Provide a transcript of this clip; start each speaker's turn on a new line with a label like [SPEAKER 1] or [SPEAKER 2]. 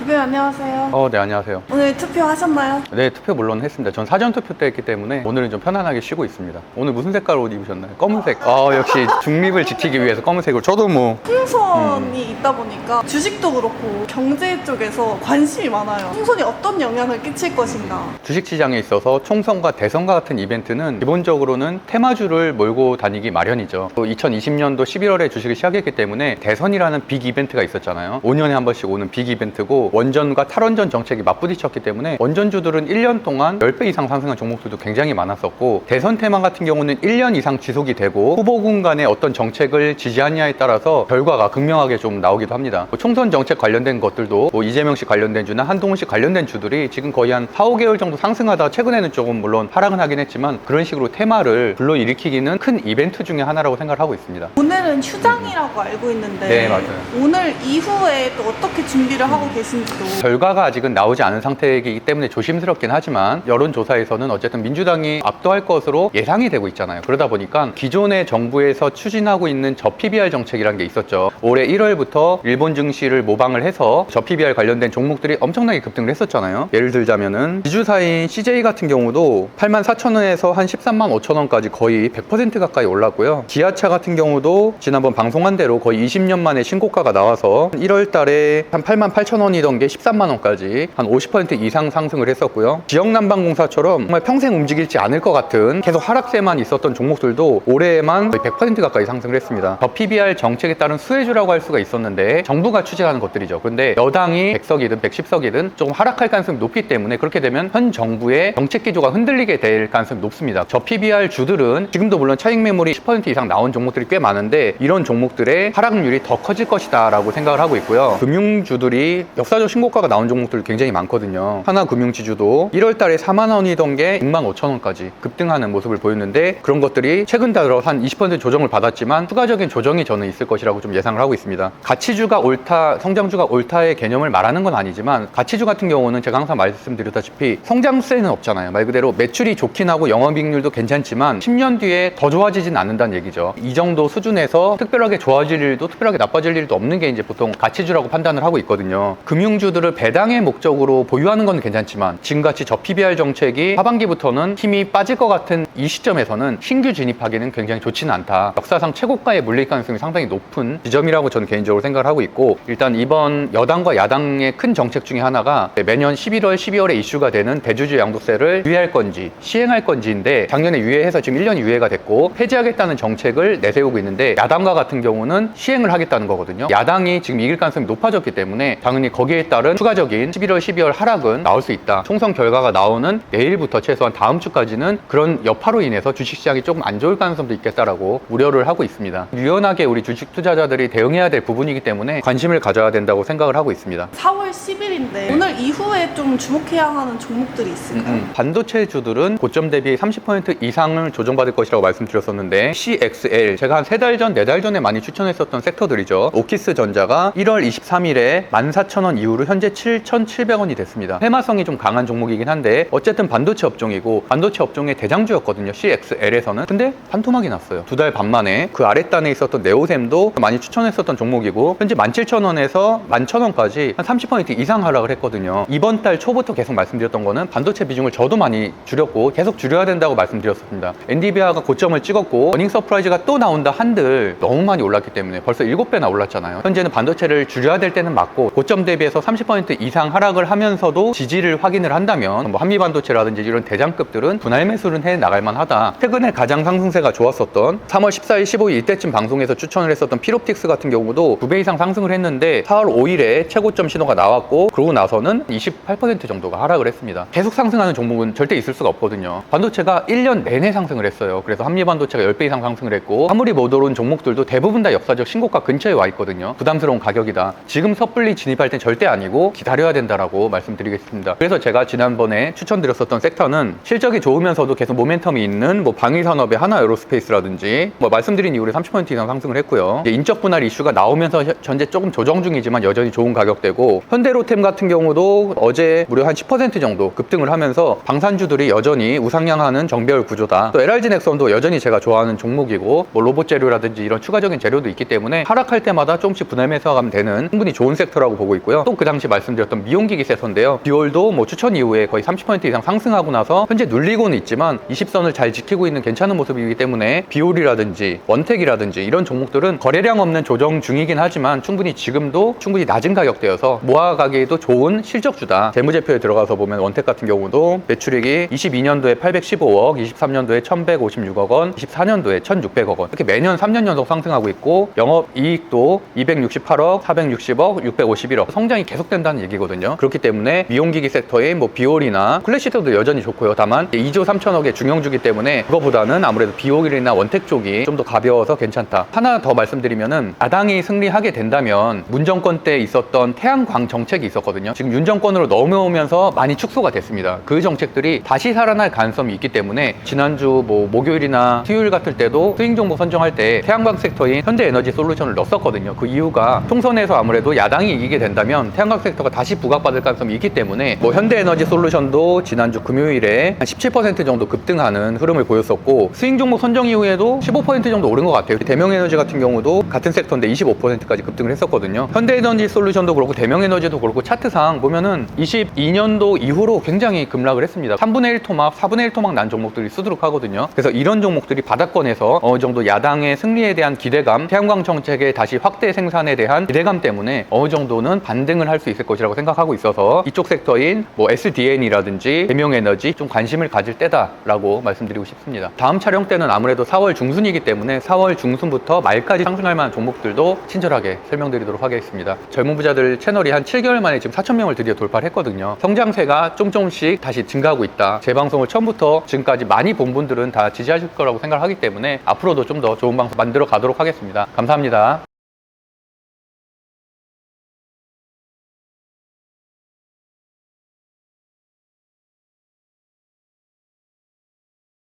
[SPEAKER 1] 대표님 안녕하세요.
[SPEAKER 2] 네, 안녕하세요.
[SPEAKER 1] 오늘 투표하셨나요?
[SPEAKER 2] 네, 투표 물론 했습니다. 전 사전 투표 때 했기 때문에 오늘은 좀 편안하게 쉬고 있습니다. 오늘 무슨 색깔 옷 입으셨나요? 검은색. 역시 중립을 지키기 위해서 검은색으로. 저도 뭐
[SPEAKER 1] 총선이 있다 보니까 주식도 그렇고 경제 쪽에서 관심이 많아요. 총선이 어떤 영향을 끼칠 것인가?
[SPEAKER 2] 주식시장에 있어서 총선과 대선과 같은 이벤트는 기본적으로는 테마주를 몰고 다니기 마련이죠. 또 2020년도 11월에 주식을 시작했기 때문에 대선이라는 빅 이벤트가 있었잖아요. 5년에 한 번씩 오는 빅 이벤트고 원전과 탈원전 정책이 맞부딪혔기 때문에 원전주들은 1년 동안 10배 이상 상승한 종목들도 굉장히 많았었고, 대선 테마 같은 경우는 1년 이상 지속이 되고 후보군 간의 어떤 정책을 지지하느냐에 따라서 결과가 극명하게 좀 나오기도 합니다. 총선 정책 관련된 것들도 이재명 씨 관련된 주나 한동훈 씨 관련된 주들이 지금 거의 한 4, 5개월 정도 상승하다가 최근에는 조금 물론 하락은 하긴 했지만 그런 식으로 테마를 불러일으키기는 큰 이벤트 중에 하나라고 생각을 하고 있습니다.
[SPEAKER 1] 오늘은 휴장이라고 알고 있는데
[SPEAKER 2] 네, 맞아요.
[SPEAKER 1] 오늘 이후에 또 어떻게 준비를 하고 계신지도.
[SPEAKER 2] 결과가 아직은 나오지 않은 상태이기 때문에 조심스럽긴 하지만 여론조사에서는 어쨌든 민주당이 압도할 것으로 예상이 되고 있잖아요. 그러다 보니까 기존의 정부에서 추진하고 있는 저PBR 정책이라는 게 있었죠. 올해 1월부터 일본 증시를 모방을 해서 저PBR 관련된 종목들이 엄청나게 급등을 했었잖아요. 예를 들자면은 지주사인 CJ 같은 경우도 84,000원에서 한 135,000원까지 거의 100% 가까이 올랐고요. 기아차 같은 경우도 지난번 방송한 대로 거의 20년 만에 신고가가 나와서 1월 달에 한 88,000원이던 게 13만 원까지 한 50% 이상 상승을 했었고요. 지역난방공사처럼 정말 평생 움직이지 않을 것 같은 계속 하락세만 있었던 종목들도 올해에만 거의 100% 가까이 상승을 했습니다. PBR 정책에 따른 수혜주라고 할 수가 있었는데 정부가 추진하는 것들이죠. 그런데 여당이 100석이든 110석이든 조금 하락할 가능성이 높기 때문에 그렇게 되면 현 정부의 정책 기조가 흔들리게 될 가능성이 높습니다. PBR 주들은 지금도 물론 차익 매물이 10% 이상 나온 종목들이 꽤 많은데 이런 종목들의 하락률이 더 커질 것이다 라고 생각을 하고 있고요. 금융주들이 역사적 신고가가 나온 종목들 굉장히 많거든요. 하나금융지주도 1월 달에 4만 원이던 게 6만 5천 원까지 급등하는 모습을 보였는데 그런 것들이 최근 들어 한 20% 조정을 받았지만 추가적인 조정이 저는 있을 것이라고 좀 예상을 하고 있습니다. 가치주가 옳다, 성장주가 옳다의 개념을 말하는 건 아니지만 가치주 같은 경우는 제가 항상 말씀드렸다시피 성장세는 없잖아요. 말 그대로 매출이 좋긴 하고 영업이익률도 괜찮지만 10년 뒤에 더 좋아지진 않는다는 얘기죠. 이 정도 수준에서 특별하게 좋아질 일도 특별하게 나빠질 일도 없는 게 이제 보통 가치주라고 판단을 하고 있거든요. 금융주들을 배당의 목적으로 보유하는 건 괜찮지만 지금같이 저PBR 정책이 하반기부터는 힘이 빠질 것 같은 이 시점에서는 신규 진입하기는 굉장히 좋지는 않다. 역사상 최고가에 물릴 가능성이 상당히 높은 지점이라고 저는 개인적으로 생각을 하고 있고, 일단 이번 여당과 야당의 큰 정책 중에 하나가 매년 11월, 12월에 이슈가 되는 대주주 양도세를 유예할 건지 시행할 건지인데 작년에 유예해서 지금 1년이 유예가 됐고 폐지하겠다는 정책을 내세우고 있는데 야당과 같은 경우는 시행을 하겠다는 거거든요. 야당이 지금 이길 가능성이 높아졌기 때문에 당연히 거기에 따른 추가적인 11월, 12월 하락은 나올 수 있다. 총선 결과가 나오는 내일부터 최소한 다음 주까지는 그런 여파로 인해서 주식시장이 조금 안 좋을 가능성도 있겠다라고 우려를 하고 있습니다. 유연하게 우리 주식 투자자들이 대응해야 될 부분이기 때문에 관심을 가져야 된다고 생각을 하고 있습니다.
[SPEAKER 1] 4월 10일인데 오늘 이후에 좀 주목해야 하는 종목들이 있을까요?
[SPEAKER 2] 반도체주들은 고점 대비 30% 이상을 조정받을 것이라고 말씀드렸었는데 CXL, 제가 한 3달 전, 4달 전에 많이 추천했었던 섹터들이죠. 오키스전자가 1월 23일에 14,000원 이후로 현재 7,700원이 됐습니다. 테마성이 좀 강한 종목이긴 한데 어쨌든 반도체 업종이고 반도체 업종의 대장주였거든요. CXL에서는. 근데 반토막이 났어요. 2달 반 만에. 그 아랫단에 있었던 네오셈도 많이 추천했었던 종목이고 현재 17,000원에서 11,000원까지 한 30% 이상 하락을 했거든요. 이번 달 초부터 계속 말씀드렸던 거는 반도체 비중을 저도 많이 줄였고 계속 줄여야 된다고 말씀드렸습니다. 엔비디아가 고점을 찍었고 어닝 서프라이즈가 또 나온다 한들 너무 많이 올랐기 때문에 벌써 7배나 올랐잖아요. 현재는 반도체를 줄여야 될 때는 맞고 고점 대비해서 30% 이상 하락을 하면서도 지지를 확인을 한다면 뭐 한미반도체라든지 이런 대장급들은 분할 매수는 해 나갈만 하다. 최근에 가장 상승세가 좋았었던 3월 14일, 15일 이때쯤 방송에서 추천을 했었던 필옵틱스 같은 경우도 2배 이상 상승을 했는데 4월 5일에 최고점 신호가 나왔고 그러고 나서는 28% 정도가 하락을 했습니다. 계속 상승하는 종목은 절대 있을 수가 없거든요. 반도체가 1년 내내 상승을 했어요. 그래서 한미반도체가 10배 이상 상승을 했고 아무리 못 오른 종목들도 대부분 다 역사적 신고가 근처에 와 있거든요. 부담스러운 가격이다. 지금 섣불리 진입할 땐 절대 아니고 기다려야 된다라고 말씀드리겠습니다. 그래서 제가 지난번에 추천드렸었던 섹터는 실적이 좋으면서도 계속 모멘텀이 있는 뭐 방위산업의 하나에어로스페이스라든지 뭐 말씀드린 이후에 30% 이상 상승을 했고요. 인적 분할 이슈가 나오면서 현재 조금 조정 중이지만 여전히 좋은 가격대고, 현대로템 같은 경우도 어제 무려 한 10% 정도 급등을 하면서 방산주들이 여전히 우상향하는 정배열 구조다. 또 LRG 넥선도 여전히 제가 좋아하는 종목이고 뭐 로봇 재료라든지 이런 추가적인 재료도 있기 때문에 하락할 때마다 조금씩 분할 매수하면 되는 충분히 좋은 섹터라고 보고 있고요. 또 그 당시 말씀드렸던 미용기기 섹터인데요. 비올도 뭐 추천 이후에 거의 30% 이상 상승하고 나서 현재 눌리고는 있지만 20선을 잘 지키고 있는 괜찮은 모습이기 때문에 비올이라든지 원택이라든지 이런 종목들은 거래량 없는 조정 중이긴 하지만 지금도 충분히 낮은 가격대여서 모아가기에도 좋은 실적주다. 재무제표에 들어가서 보면 원택 같은 경우도 매출액이 22년도에 815억, 23년도에 1156억 원, 24년도에 1600억 원 이렇게 매년 3년 연속 상승하고 있고 영업이익도 268억, 460억, 651억 성장이 계속된다는 얘기거든요. 그렇기 때문에 미용기기 섹터인 뭐 비올이나 클래시도 여전히 좋고요. 다만 2조 3천억의 중형주기 때문에 그거보다는 아무래도 비올이나 원택 쪽이 좀 더 가벼워서 괜찮다. 하나 더 말씀드리면은 야당이 승리하게 된다면 문정권 때 있었던 태양광 정책이 있었거든요. 지금 윤 정권으로 넘어오면서 많이 축소가 됐습니다. 그 정책들이 다시 살아날 가능성이 있기 때문에 지난주 뭐 목요일이나 수요일 같을 때도 스윙 종목 선정할 때 태양광 섹터인 현대에너지 솔루션을 넣었었거든요. 그 이유가 총선에서 아무래도 야당이 이기게 된다면 태양광 섹터가 다시 부각받을 가능성이 있기 때문에 뭐 현대에너지 솔루션도 지난주 금요일에 한 17% 정도 급등하는 흐름을 보였었고 스윙 종목 선정 이후에도 15% 정도 오른 것 같아요. 대명에너지 같은 경우도 같은 섹터인데 25%까지 급등을 했었거든요. 현대에너지 솔루션도 그렇고 대명에너지도 그렇고 차트상 보면은 22년도 이후로 굉장히 급락을 했습니다. 3분의 1 토막, 4분의 1 토막 난 종목들이 수두룩하거든요. 그래서 이런 종목들이 바닥권에서 어느 정도 야당의 승리에 대한 기대감, 태양광 정책의 다시 확대 생산에 대한 기대감 때문에 어느 정도는 반등을 할 수 있을 것이라고 생각하고 있어서 이쪽 섹터인 뭐 SDN이라든지 대명에너지 좀 관심을 가질 때다라고 말씀드리고 싶습니다. 다음 촬영 때는 아무래도 4월 중순이기 때문에 4월 중순부터 말까지 상승할 만한 종목들도 친절하게 설명드리도록 하겠습니다. 젊은 부자들 채널이 한 7개월 만에 지금 4,000명을 드디어 돌파를 했거든요. 성장세가 조금씩 다시 증가하고 있다. 제 방송을 처음부터 지금까지 많이 본 분들은 다 지지하실 거라고 생각하기 때문에 앞으로도 좀 더 좋은 방송 만들어 가도록 하겠습니다. 감사합니다.